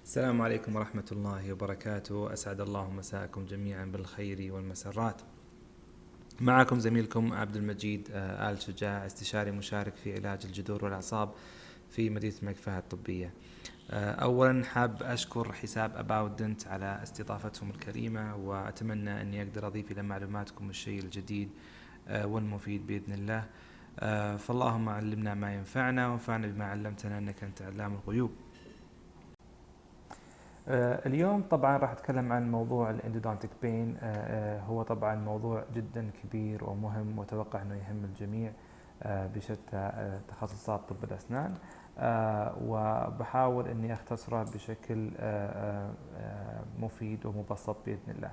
السلام عليكم ورحمة الله وبركاته. أسعد الله مساءكم جميعا بالخير والمسرات. معكم زميلكم عبدالمجيد آل شجاع، استشاري مشارك في علاج الجذور والاعصاب في مدينة الملك الطبية. أولا حاب أشكر حساب About Dent على استضافتهم الكريمة، وأتمنى أني أقدر أضيف إلى معلوماتكم الشيء الجديد والمفيد بإذن الله. فاللهم علمنا ما ينفعنا وانفعنا بما علمتنا أنك أنت علام الغيوب. اليوم طبعا راح أتكلم عن موضوع الاندودونتيك بين. هو طبعا موضوع جدا كبير ومهم، وأتوقع أنه يهم الجميع بشتى تخصصات طب الأسنان، وبحاول أني أختصره بشكل مفيد ومبسط بإذن الله.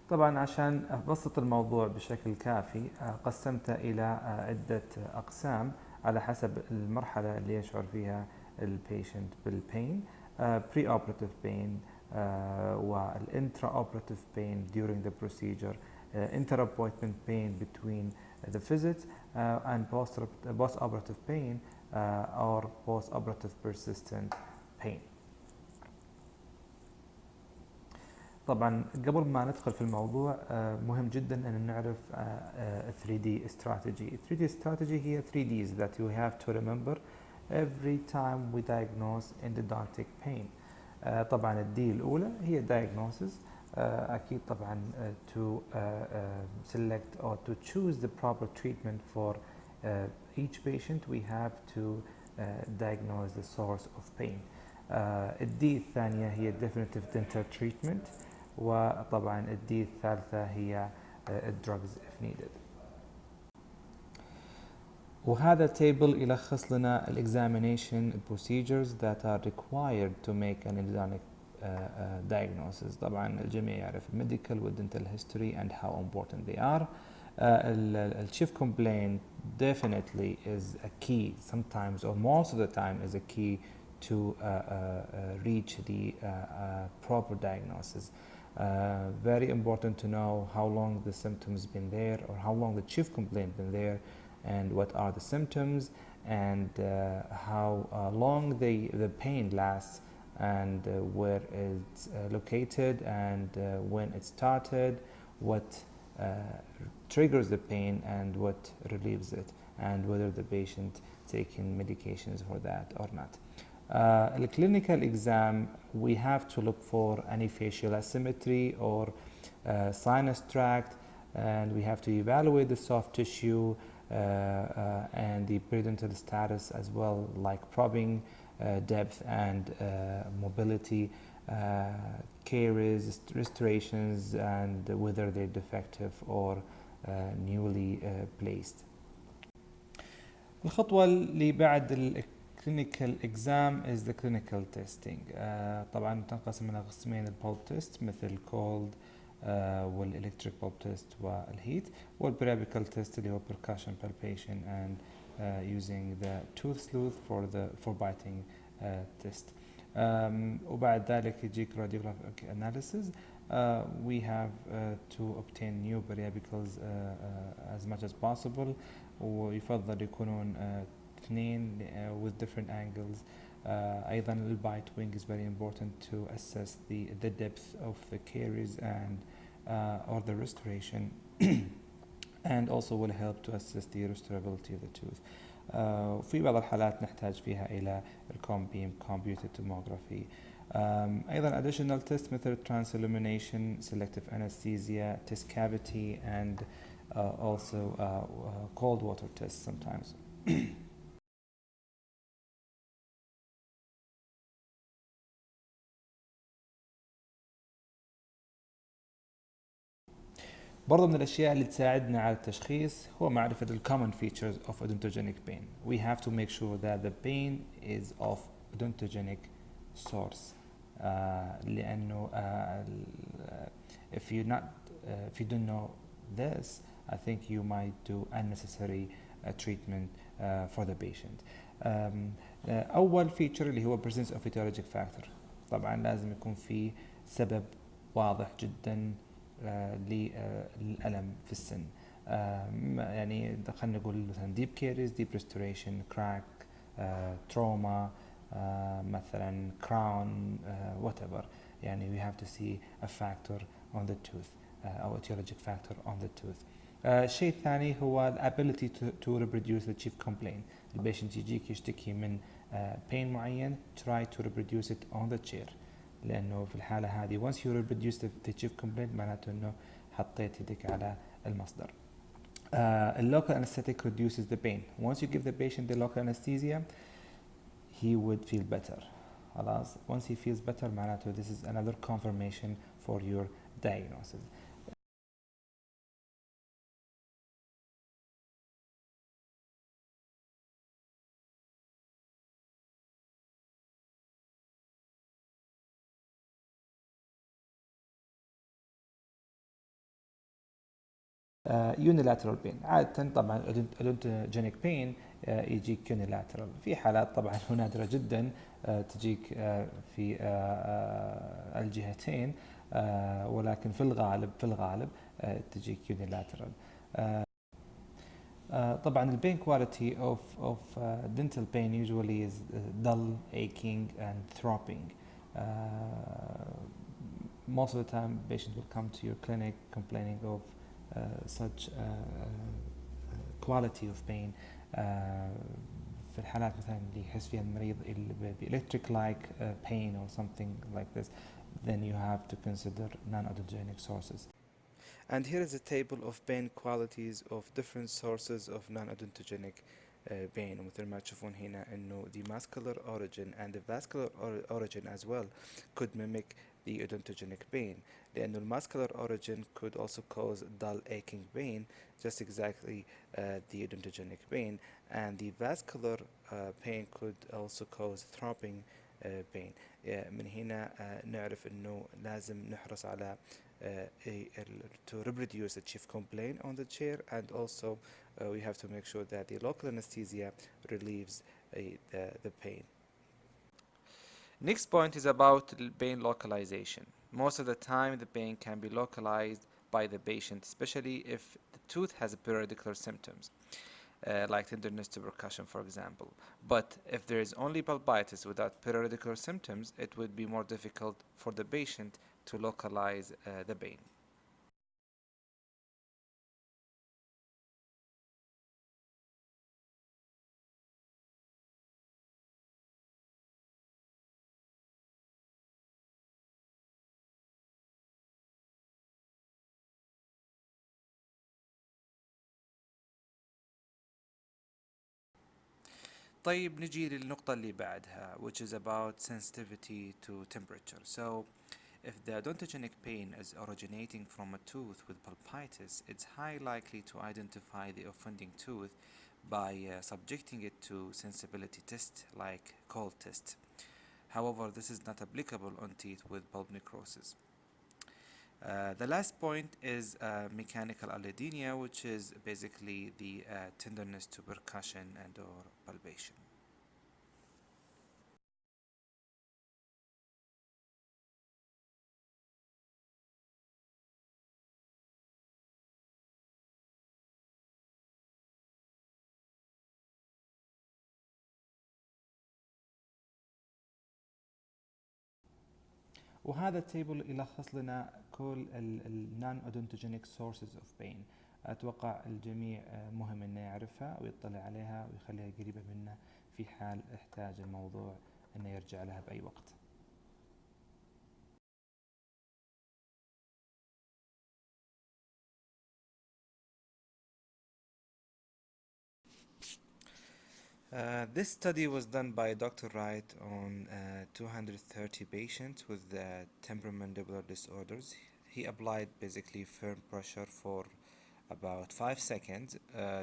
طبعا عشان أبسط الموضوع بشكل كافي قسمته إلى عدة أقسام على حسب المرحلة اللي يشعر فيها البيشنت بالبين. pre-operative pain, intra-operative pain during the procedure, inter-appointment pain between the visits, and post-operative pain or post-operative persistent pain. طبعا قبل ما ندخل في الموضوع مهم جدا أن نعرف 3D strategy. 3D strategy هي 3Ds that you have to remember every time we diagnose endodontic pain. طبعا الدي الأولى هي diagnosis. أكيد طبعا to select or to choose the proper treatment for each patient we have to diagnose the source of pain. الدي الثانية هي definitive dental treatment، وطبعا الدي الثالثة هي drugs if needed. وهذا التيبل يلخص لنا examination procedures that are required to make an endodontic diagnosis. طبعا الجميع يعرف medical والdental history and how important they are. chief complaint definitely is a key, sometimes or most of the time is a key to reach the proper diagnosis. Very important to know how long the symptoms been there, or how long the chief complaint been there, and what are the symptoms, and how long the pain lasts, and where it's located, and when it started, what triggers the pain and what relieves it, and whether the patient taking medications for that or not. The clinical exam, we have to look for any facial asymmetry or sinus tract, and we have to evaluate the soft tissue and the periodontal status as well, like probing, depth and mobility, caries, restorations, and whether they're defective or newly placed. الخطوة اللي بعد clinical exam is the clinical testing. طبعا تنقسم إلى قسمين: البولب تيست مثل cold والإلكتريك بولب تيست والهيت، والبريابيكال تيست اللي هو percussion palpation and using the tooth sleuth for biting test. وبعد ذلك يجيك radiographic analysis. We have to obtain new periapicals as much as possible، ويفضل يكونون اثنين with different angles. أيضا البايت wing is very important to assess the depth of the caries and or the restoration and also will help to assess the restorability of the tooth. في بعض الحالات نحتاج فيها إلى الكوم بيم computed tomography. أيضا additional tests مثل transillumination, selective anesthesia, test cavity, and also cold water tests sometimes. برضو من الأشياء اللي تساعدنا على التشخيص هو معرفة the common features of odontogenic pain. We have to make sure that the pain is of odontogenic source. لأنه if you don't know this, I think you might do unnecessary treatment for the patient. أول feature اللي هو presence of etiologic factor. طبعا لازم يكون في سبب واضح جدا للألم في السن. يعني خلينا نقول مثلا deep caries, deep restoration, crack, trauma, مثلا crown, whatever. يعني we have to see a factor on the tooth أو etiologic factor on the tooth. الشيء الثاني هو ال ability to reproduce the chief complaint. البيشنت يجيك يشتكي من pain معين, try to reproduce it on the chair, لأنه في الحالة هذه once you reproduce the chief complaint معناته إنه حطيت يدك على المصدر. Local anesthetic reduces the pain. Once you give the patient the local anesthesia, he would feel better. خلاص. Once he feels better معناته this is another confirmation for your diagnosis. unilateral pain عادة طبعا odontogenic pain يجيك unilateral. في حالات طبعا نادرة جدا تجيك في الجهتين, ولكن في الغالب تجيك unilateral. طبعا the pain quality of dental pain usually is dull, aching and throbbing. Most of the time patients will come to your clinic complaining of such quality of pain. في الحالات مثلا اللي يحس فيها المريض electric like pain or something like this, then you have to consider non-odontogenic sources. And here is a table of pain qualities of different sources of non-odontogenic pain. ومثل ما تشوفون هنا إنه the muscular origin and the vascular origin as well could mimic the odontogenic pain. لأنه الmuscular origin could also cause dull aching pain, just exactly the odontogenic pain, and the vascular pain could also cause throbbing pain. من هنا نعرف إنه لازم نحرص على to reproduce the chief complaint on the chair, and also we have to make sure that the local anesthesia relieves the pain. Next point is about pain localization. Most of the time the pain can be localized by the patient, especially if the tooth has periodicular symptoms, like tenderness to percussion, for example. But if there is only pulpitis without periodicular symptoms, it would be more difficult for the patient to localize the pain. طيب نجي للنقطة اللي بعدها, which is about sensitivity to temperature. So if the odontogenic pain is originating from a tooth with pulpitis, it's highly likely to identify the offending tooth by subjecting it to sensibility test like cold test. However, this is not applicable on teeth with pulp necrosis. The last point is mechanical allodynia, which is basically the tenderness to percussion and or palpation. وهذا التيبل يلخص لنا كل النون اودونتوجينيك سورسز اوف بين. اتوقع الجميع مهم انه يعرفها ويطلع عليها ويخليها قريبة منه في حال احتاج الموضوع انه يرجع لها باي وقت. This study was done by Dr. Wright on 230 patients with temporomandibular disorders. He applied basically firm pressure for about 5 seconds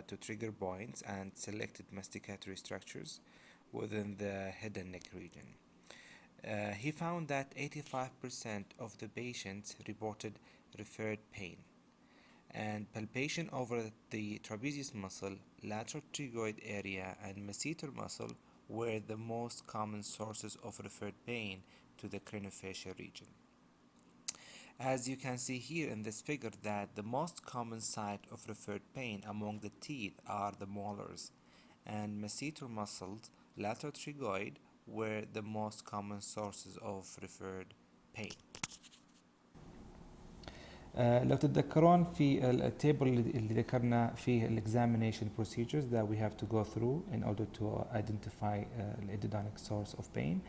to trigger points and selected masticatory structures within the head and neck region. He found that 85% of the patients reported referred pain, and palpation over the trapezius muscle, lateral pterygoid area, and masseter muscle were the most common sources of referred pain to the craniofacial region. As you can see here in this figure that the most common site of referred pain among the teeth are the molars, and masseter muscles, lateral tragoid were the most common sources of referred pain. لو تتذكرون في التيبل اللي ذكرنا فيه الاكزامينيشن procedures that we have to go through in order to identify the endodontic source of pain.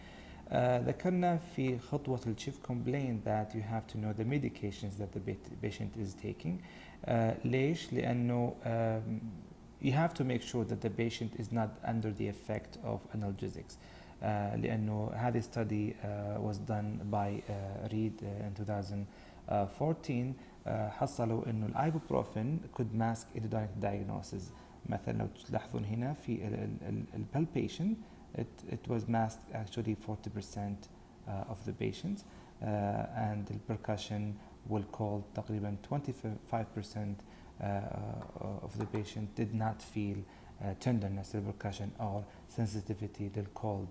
ذكرنا في خطوة الchief complaint that you have to know the medications that the patient is taking. ليش؟ لأنه you have to make sure that the patient is not under the effect of analgesics. لأنه هذه study was done by Reed in 2014. حصلوا إنه الأيبوبروفين could mask endodontic diagnosis. مثلا لو تلاحظون هنا في palpation it was masked actually 40% of the patients, and the percussion will call تقريبا 25% of the patient did not feel tenderness to the percussion or sensitivity للcold.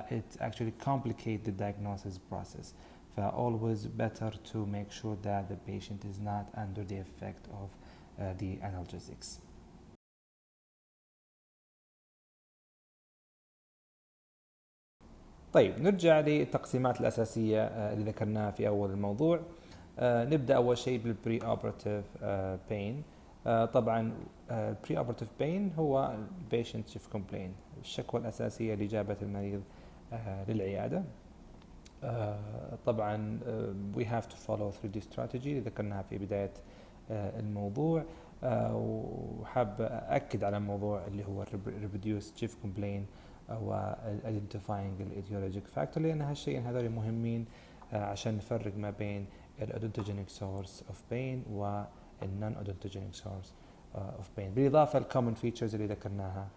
It actually complicates the diagnosis process. Always better to make sure that the patient is not under the effect of the analgesics. طيب نرجع للتقسيمات الأساسية اللي ذكرناها في أول الموضوع. نبدأ أول شيء بالبري أوبراتيف بين. طبعا البري أوبراتيف بين هو patient chief complaint، الشكوى الأساسية اللي جابت المريض للعيادة. طبعا we have to follow through the strategy اللي ذكرناها في بداية الموضوع. وحاب أكد على موضوع اللي هو reproduce chief complaint و identifying the etiologic factor، لأن هالشيء هذول مهمين عشان نفرق ما بين odontogenic source of pain و non-odontogenic source of pain، بالإضافة للcommon features اللي ذكرناها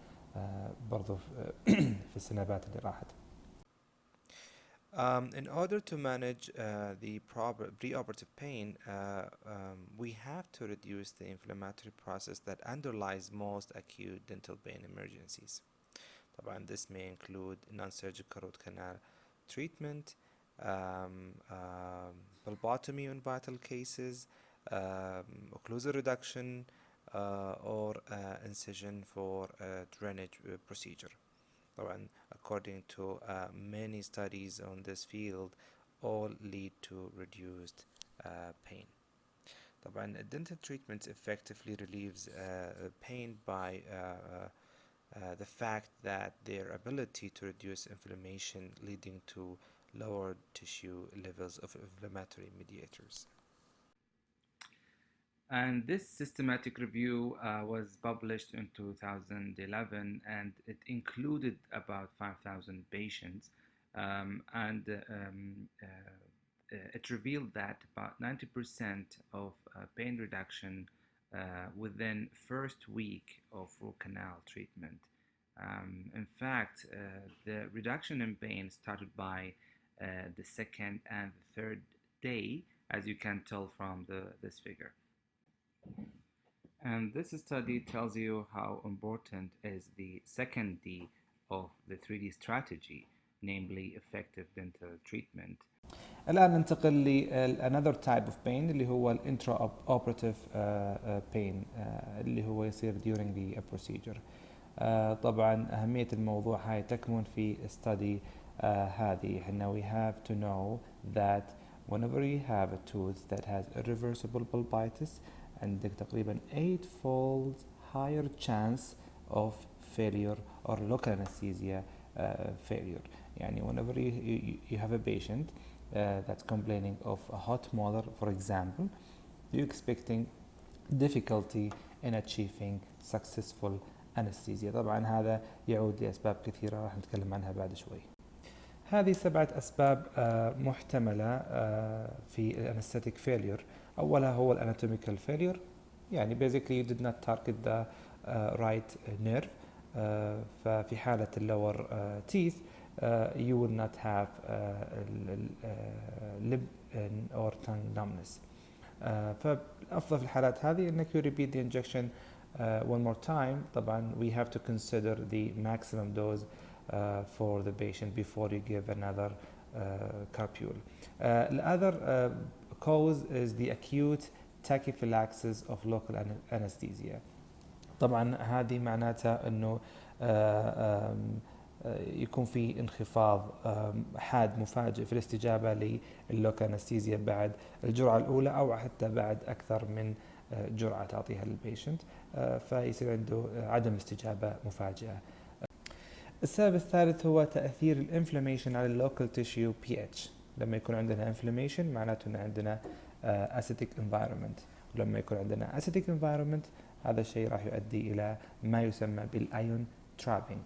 برضو في السنابات اللي راحت. In order to manage the preoperative pain, we have to reduce the inflammatory process that underlies most acute dental pain emergencies. طبعا this may include non-surgical root canal treatment, phlebotomy in vital cases, occlusal reduction, or incision for drainage procedure. طبعا according to many studies on this field, all lead to reduced pain. طبعا dental treatment effectively relieves pain by the fact that their ability to reduce inflammation leading to lower tissue levels of inflammatory mediators. And this systematic review was published in 2011, and it included about 5,000 patients, and it revealed that about 90% of pain reduction within first week of root canal treatment. In fact, the reduction in pain started by the second and third day, as you can tell from this figure. And this study tells you how important is the second D of the 3D strategy, namely effective dental treatment. الآن ننتقل ل another type of pain اللي هو ال intraoperative pain اللي هو يصير during the procedure. طبعا أهمية الموضوع هاي تكمن في study هذه. إحنا we have to know that whenever you have a tooth that has irreversible pulpitis, عندك تقريبا 8-fold higher chance of failure or local anesthesia failure. يعني whenever you have a patient that's complaining of a hot molar, for example, you're expecting difficulty in achieving successful anesthesia. طبعا هذا يعود لأسباب كثيرة راح نتكلم عنها بعد شوي. هذه 7 أسباب محتملة في anesthetic failure. أولها هو anatomical failure، يعني basically you did not target the right nerve. ففي حالة اللور teeth you will not have lip or tongue numbness. فأفضل في الحالات هذه إنك you repeat the injection one more time. طبعا we have to consider the maximum dose for the patient before you give another carpule. The other cause is the acute tachyphylaxis of local anesthesia. طبعا هذه معناتها انه يكون في انخفاض حاد مفاجئ في الاستجابه لللوكال انستيزيا بعد الجرعه الاولى او حتى بعد اكثر من جرعه تعطيها للبيشنت، فيصير عنده عدم استجابه مفاجئه. السبب الثالث هو تاثير الانفلاميشن على اللوكال تيشيو بي اتش. لما يكون عندنا انفلاميشن معناته ان عندنا اسيتيك انفايرمنت، ولما يكون عندنا اسيتيك انفايرمنت هذا الشيء راح يؤدي الى ما يسمى بالايون ترابينج.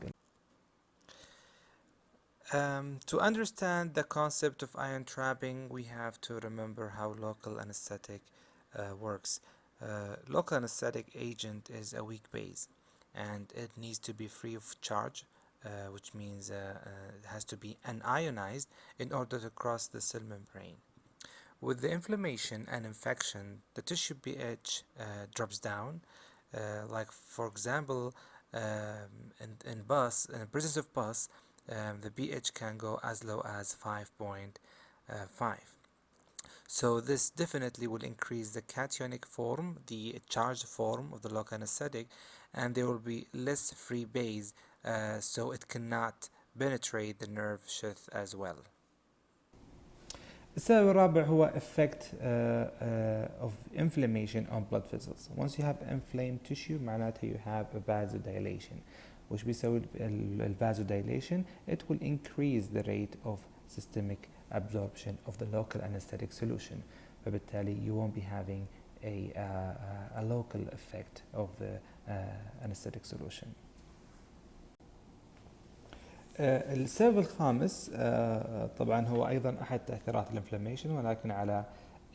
To understand the concept of ion trapping, we have to remember how local anesthetic works. Local anesthetic agent is a weak base, and it needs to be free of charge, which means it has to be unionized in order to cross the cell membrane. With the inflammation and infection, the tissue pH drops down. Like for example, in presence of pus, the pH can go as low as 5.5. So this definitely will increase the cationic form, the charged form of the local anesthetic, and there will be less free base, so it cannot penetrate the nerve sheath as well. السبب الرابع هو effect of inflammation on blood vessels. Once you have inflamed tissue معناته you have a vasodilation. وش بيسوي vasodilation? It will increase the rate of systemic absorption of the local anesthetic solution. فبالتالي you won't be having a local effect of the anesthetic solution. السبب الخامس طبعا هو ايضا احد تاثيرات الانفلاميشن ولكن على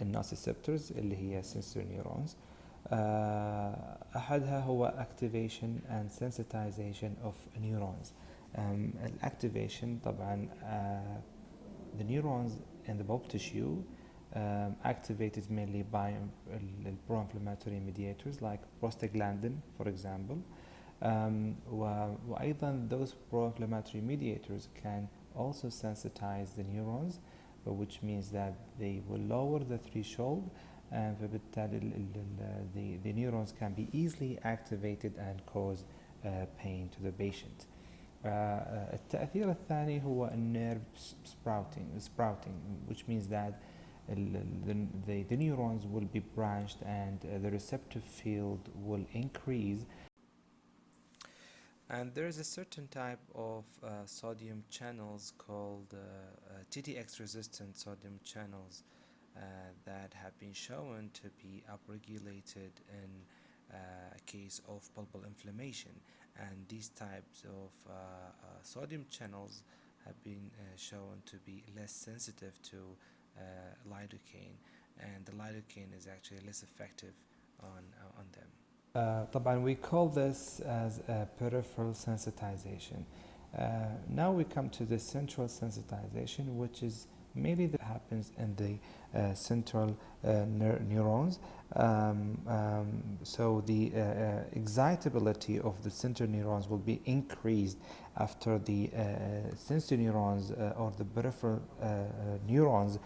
النوسيسبتورز اللي هي sensory neurons. احدها هو activation and sensitization of neurons. activation طبعا the neurons in the bulb tissue activated mainly by pro-inflammatory mediators like prostaglandin for example. وأيضا those pro-inflammatory mediators can also sensitize the neurons, which means that they will lower the threshold, and the neurons can be easily activated and cause pain to the patient. التأثير الثاني هو nerve sprouting, which means that the neurons will be branched and the receptive field will increase. And there is a certain type of sodium channels called TTX resistant sodium channels that have been shown to be upregulated in a case of pulpal inflammation, and these types of sodium channels have been shown to be less sensitive to lidocaine, and the lidocaine is actually less effective on them. طبعا we call this as a peripheral sensitization. Now we come to the central sensitization, which is mainly that happens in the central neurons. So the excitability of the central neurons will be increased after the sensory neurons or the peripheral neurons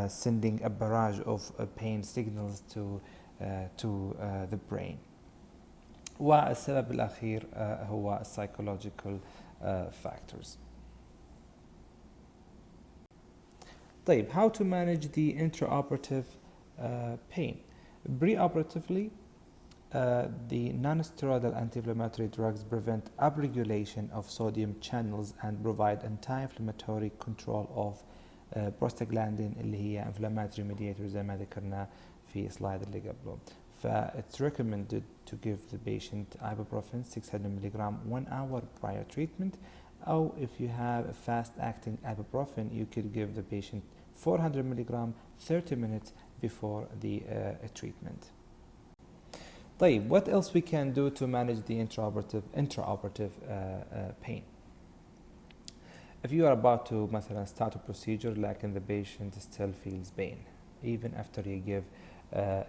sending a barrage of pain signals to the brain. والسبب الأخير هو psychological factors. طيب, how to manage the intraoperative pain? Preoperatively, the non-steroidal anti-inflammatory drugs prevent upregulation of sodium channels and provide anti-inflammatory control of prostaglandin اللي هي inflammatory mediators زي ما ذكرنا في slide اللي قبله. It's recommended to give the patient ibuprofen 600 mg 1 hour prior treatment, or if you have a fast-acting ibuprofen, you could give the patient 400 mg 30 minutes before the treatment. طيب, what else we can do to manage the intraoperative pain? If you are about to مثلا start a procedure like and the patient still feels pain, even after you give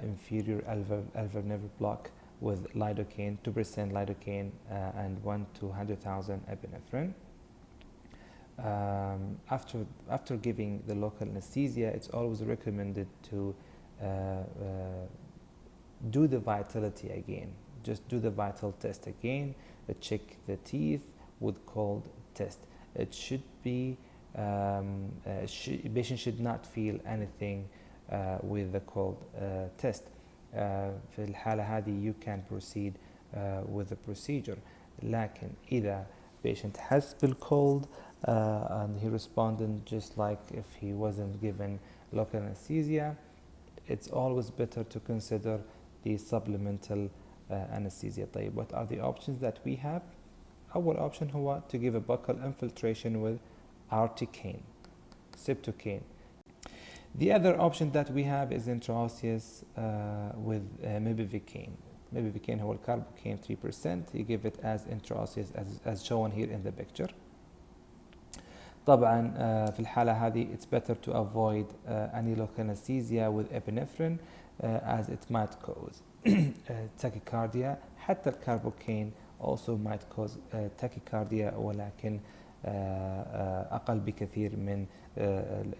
inferior alveolar nerve block with lidocaine, 2% lidocaine and 1 to 100,000 epinephrine, After giving the local anesthesia, it's always recommended to do the vitality again. Just do the vital test again. Check the teeth with cold test. It should be patient should not feel anything with the cold test. في الحالة هذه you can proceed with the procedure. لكن إذا patient حس بالcold and he responded just like if he wasn't given local anesthesia, it's always better to consider the supplemental anesthesia. طيب, what are the options that we have? أول option هو to give a buccal infiltration with articaine, septocaine. The other option that we have is intraosseous with mepivacaine. Mepivacaine هو الكاربوكين 3%. You give it as intraosseous as shown here in the picture. طبعا في الحالة هذه it's better to avoid any local anesthesia with epinephrine as it might cause tachycardia. حتى الكاربوكين also might cause tachycardia ولكن أقل بكثير من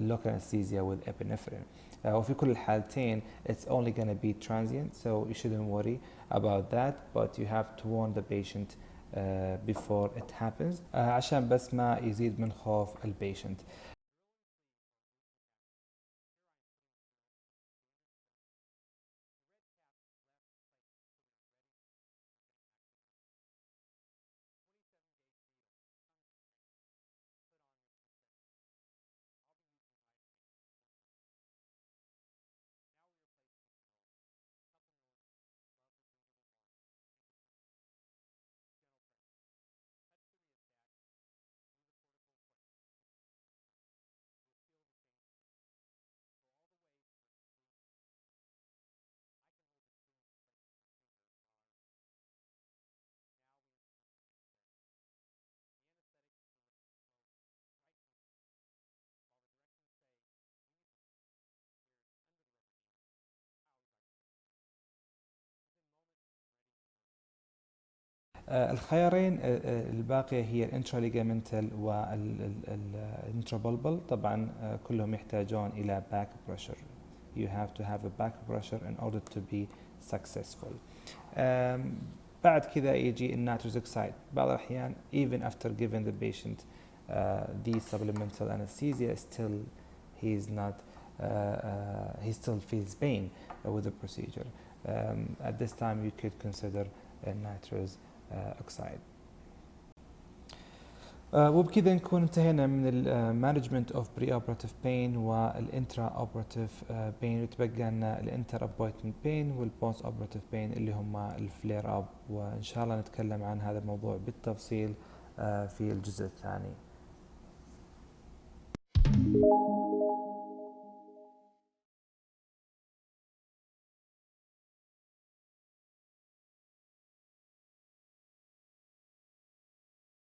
local anesthesia with epinephrine. وفي كل الحالتين it's only going to be transient, so you shouldn't worry about that, but you have to warn the patient before it happens عشان بس ما يزيد من خوف البيشنت. الخيارين الباقية هي الانتراليجامنتال والانترابلبل. طبعا كلهم يحتاجون إلى back pressure. You have to have a back pressure in order to be successful. بعد كذا يجي النيتروس اوكسايد. بعض الأحيان even after giving the patient the supplemental anesthesia, still he still feels pain with the procedure. At this time you could consider nitrous oxide. وبكذا نكون انتهينا من المانجمنت اوف بري اوبراتيف بين والانترا اوبراتيف بين، وتبقى لنا الانتر ابوينتمنت بين والبوست اوبراتيف بين اللي هم الفلير اب، وان شاء الله نتكلم عن هذا الموضوع بالتفصيل في الجزء الثاني.